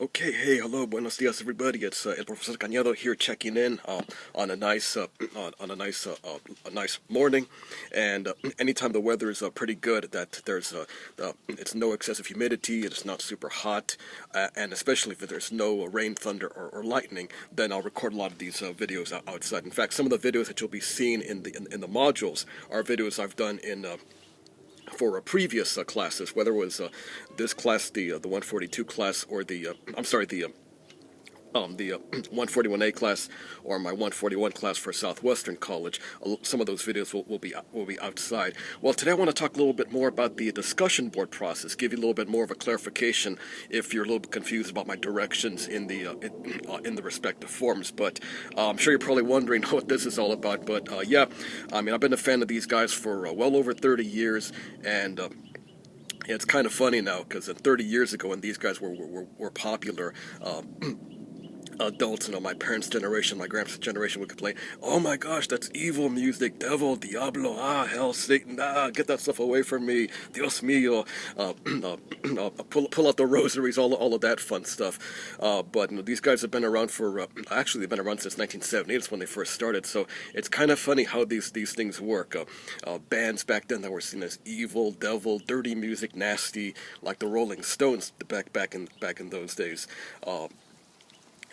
Okay, hey, hello, buenos dias, everybody. It's El Profesor Cañedo here, checking in on a nice, a nice morning, and anytime the weather is pretty good, that it's no excessive humidity, it's not super hot, and especially if there's no rain, thunder, or lightning, then I'll record a lot of these videos outside. In fact, some of the videos that you'll be seeing in the modules are videos I've done in. For previous classes, whether it was this class, the 142 class, or the 141A class, or my 141 class for Southwestern College. Some of those videos will be outside. Well, today I want to talk a little bit more about the discussion board process, give you a little bit more of a clarification if you're a little bit confused about my directions in the respective forms. But I'm sure you're probably wondering what this is all about. But yeah, I mean, I've been a fan of these guys for well over 30 years, and it's kind of funny now because 30 years ago when these guys were popular, adults, my parents' generation, my grandparents' generation would complain, "Oh my gosh, that's evil music, devil, diablo, hell, Satan, get that stuff away from me, Dios mío, pull out the rosaries, all of that fun stuff." But these guys have been around for, actually they've been around since 1978, it's when they first started, so it's kind of funny how these things work. Bands back then that were seen as evil, devil, dirty music, nasty, like the Rolling Stones back in those days.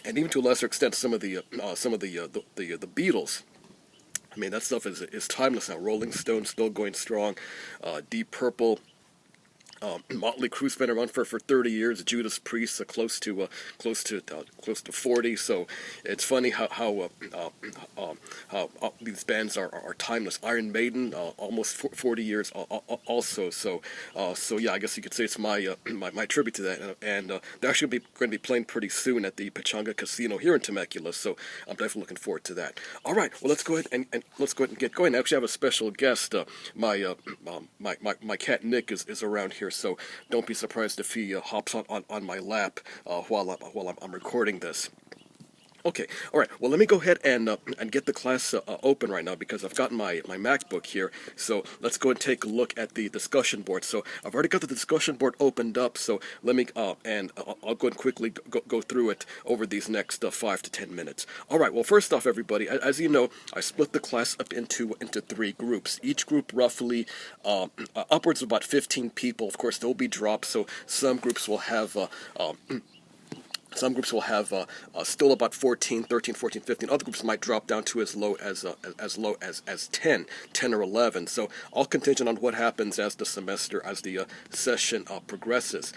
And even to a lesser extent, some of the Beatles. I mean, that stuff is timeless now. Rolling Stones still going strong. Deep Purple. Motley Crue's been around for 30 years. Judas Priest close to 40. So it's funny how these bands are timeless. Iron Maiden almost 40 years also. So yeah, I guess you could say it's my tribute to that. And they're actually going to be playing pretty soon at the Pechanga Casino here in Temecula. So I'm definitely looking forward to that. All right, well let's go ahead and get going. I actually have a special guest. My cat Nick is around here. So don't be surprised if he hops on my lap while I'm recording this. Okay, all right. Well, let me go ahead and get the class open right now because I've got my MacBook here. So let's go and take a look at the discussion board. So I've already got the discussion board opened up. So let me and I'll go and quickly go through it over these next 5 to 10 minutes. All right. Well, first off, everybody, as you know, I split the class up into 3 groups. Each group roughly upwards of about 15 people. Of course, there'll be drops. So some groups will have. Still about 14, 13, 14, 15. Other groups might drop down to as low as 10 or 11. So all contingent on what happens as the semester, as the session progresses.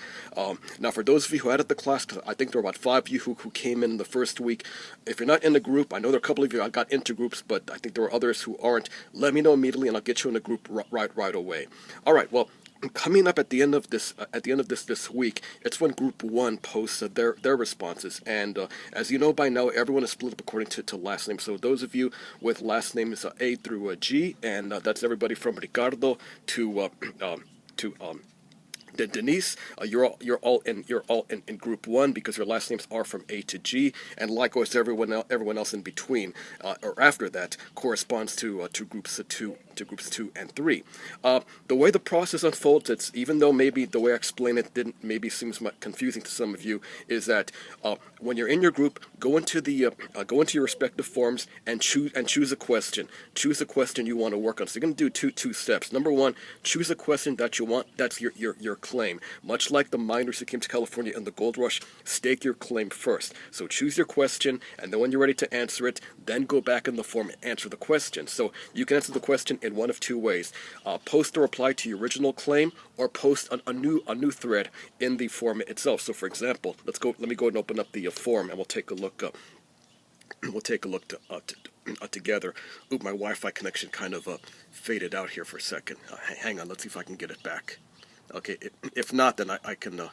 Now, for those of you who added the class, because I think there were about 5 of you who came in the first week. If you're not in the group, I know there are a couple of you I got into groups, but I think there were others who aren't. Let me know immediately, and I'll get you in a group right away. All right. Well, coming up at the end of this week, it's when Group 1 posts their responses, and as you know by now, everyone is split up according to last name. So those of you with last names A through G, and that's everybody from Ricardo to Denise, you're all in Group 1 because your last names are from A to G, and likewise everyone else in between or after that corresponds to groups 2 and 3. The way the process unfolds, it's even though maybe the way I explain it didn't maybe seems confusing to some of you, is that when you're in your group, go into your respective forms and choose a question. Choose a question you want to work on. So you're going to do two steps. Number 1, choose a question that you want. That's your claim. Much like the miners who came to California in the gold rush, stake your claim first. So choose your question, and then when you're ready to answer it, then go back in the form and answer the question. So you can answer the question in one of 2 ways. Post a reply to your original claim, or post a new thread in the form itself. So for example, let me go and open up the form, and we'll take a look together. Oop, my Wi-Fi connection kind of faded out here for a second. Hang on, let's see if I can get it back. Okay, if not, then I can.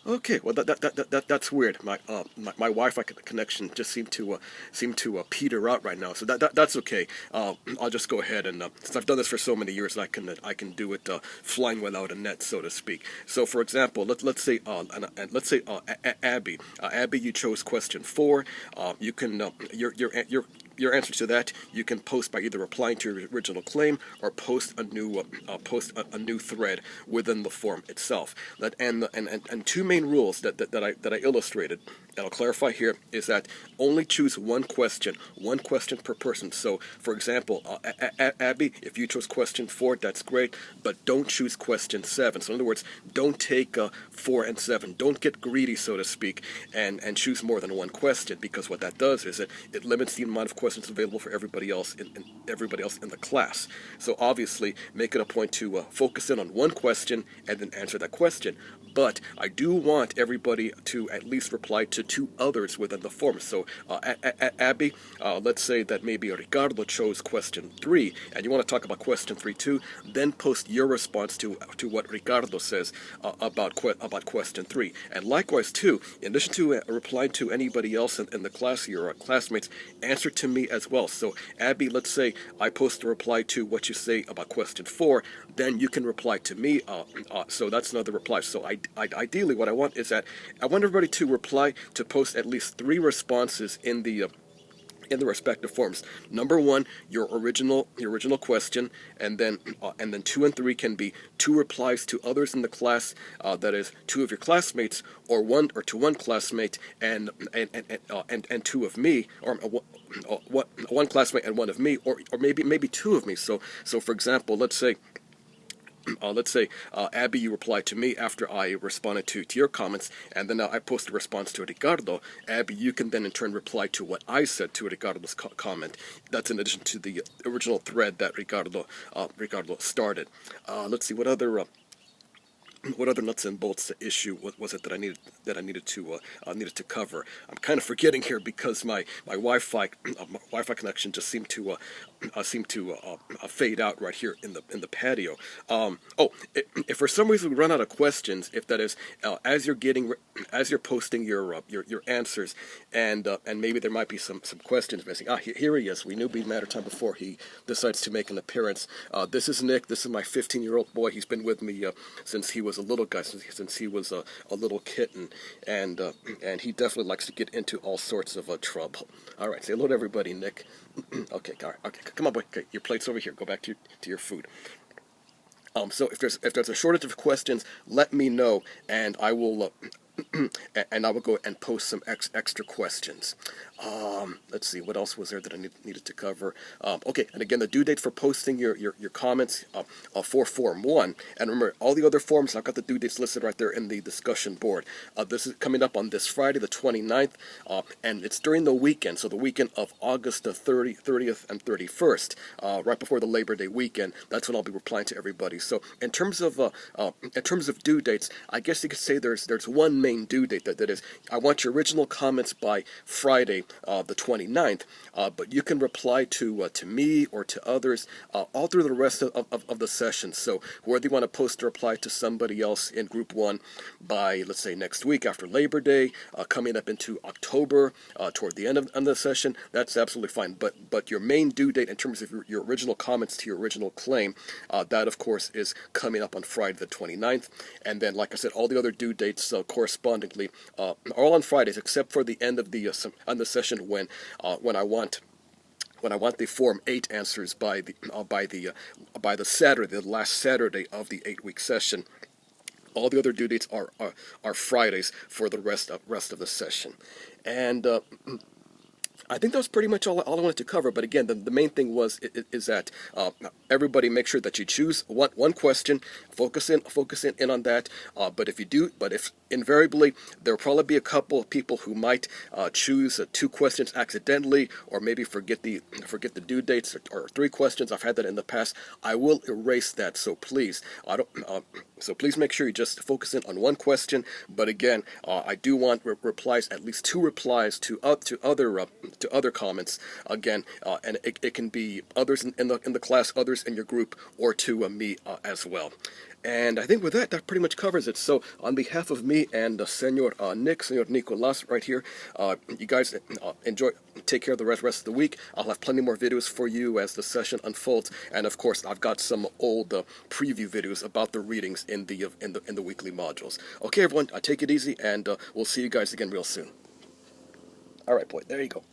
Okay, well that's weird. My Wi-Fi connection just seemed to peter out right now. So that's okay. I'll just go ahead and since I've done this for so many years, I can do it flying without a net, so to speak. So for example, let's say Abby. Abby, you chose question 4. You can your answer to that, you can post by either replying to your original claim or post a new thread within the form itself. And two main rules that I illustrated, and I'll clarify here, is that only choose one question per person. So, for example, Abby, if you chose question 4, that's great, but don't choose question 7. So, in other words, don't take 4 and 7. Don't get greedy, so to speak, and choose more than one question, because what that does is it limits the amount of questions available for everybody else in the class. So, obviously, make it a point to focus in on one question and then answer that question. But I do want everybody to at least reply to 2 others within the form. So, Abby, let's say that maybe Ricardo chose question 3, and you want to talk about question 3 too. Then post your response to what Ricardo says about question 3. And likewise too, in addition to replying to anybody else in the class, your classmates, answer to me as well. So, Abby, let's say I post a reply to what you say about question 4, then you can reply to me. So that's another reply. So ideally, what I want is that I want everybody to reply to post at least 3 responses in the respective forms. Number 1, your original question, and then 2 and 3 can be 2 replies to others in the class. That is 2 of your classmates, or to one classmate and 2 of me, or one classmate and 1 of me, or maybe 2 of me. So for example, let's say, Abby, you reply to me after I responded to your comments, and then I post a response to Ricardo. Abby, you can then in turn reply to what I said to Ricardo's comment. That's in addition to the original thread that Ricardo started. Let's see, what other nuts and bolts issue was it that I needed to cover? I'm kind of forgetting here because my Wi-Fi connection just seemed to fade out right here in the patio. If for some reason we run out of questions, if that is as you're posting your answers, and maybe there might be some questions missing. Here he is. We knew it'd be a matter of time before he decides to make an appearance. This is Nick. This is my 15-year-old boy. He's been with me since he was a little guy, since he was a little kitten, and he definitely likes to get into all sorts of trouble. All right, say hello to everybody, Nick. Okay, come on, boy. Okay, your plate's over here. Go back to your food. So if there's a shortage of questions, let me know, and I will go and post some extra questions. Let's see, what else was there that I needed to cover? Okay, and again, the due date for posting your comments for Form 1. And remember, all the other forms, I've got the due dates listed right there in the discussion board. This is coming up on this Friday, the 29th, and it's during the weekend, so the weekend of August the 30th and 31st, right before the Labor Day weekend. That's when I'll be replying to everybody. So in terms of due dates, I guess you could say there's one main due date, that is, I want your original comments by Friday, the 29th, but you can reply to me or to others all through the rest of the session. So whether you want to post a reply to somebody else in Group 1 by, let's say, next week after Labor Day, coming up into October, toward the end of the session, that's absolutely fine. But your main due date in terms of your original comments to your original claim, that, of course, is coming up on Friday the 29th. And then, like I said, all the other due dates correspondingly are all on Fridays, except for the end of the session when I want the Form 8 answers by the Saturday, the last Saturday of the 8-week session. All the other due dates are Fridays for the rest of the session. And I think that was pretty much all I wanted to cover. But again, the main thing is that everybody make sure that you choose one question, focus in on that. But if invariably there'll probably be a couple of people who might choose 2 questions accidentally, or maybe forget the due dates, or 3 questions. I've had that in the past. I will erase that. So please, please make sure you just focus in on one question. But again, I do want replies, at least 2 replies to other comments. Again, and it can be others in the class, others in your group, or to me as well. And I think with that pretty much covers it. So on behalf of me and Senor Nicolas right here, you guys enjoy, take care of the rest of the week. I'll have plenty more videos for you as the session unfolds. And of course, I've got some old preview videos about the readings in the weekly modules. Okay, everyone, take it easy, and we'll see you guys again real soon. All right, boy, there you go.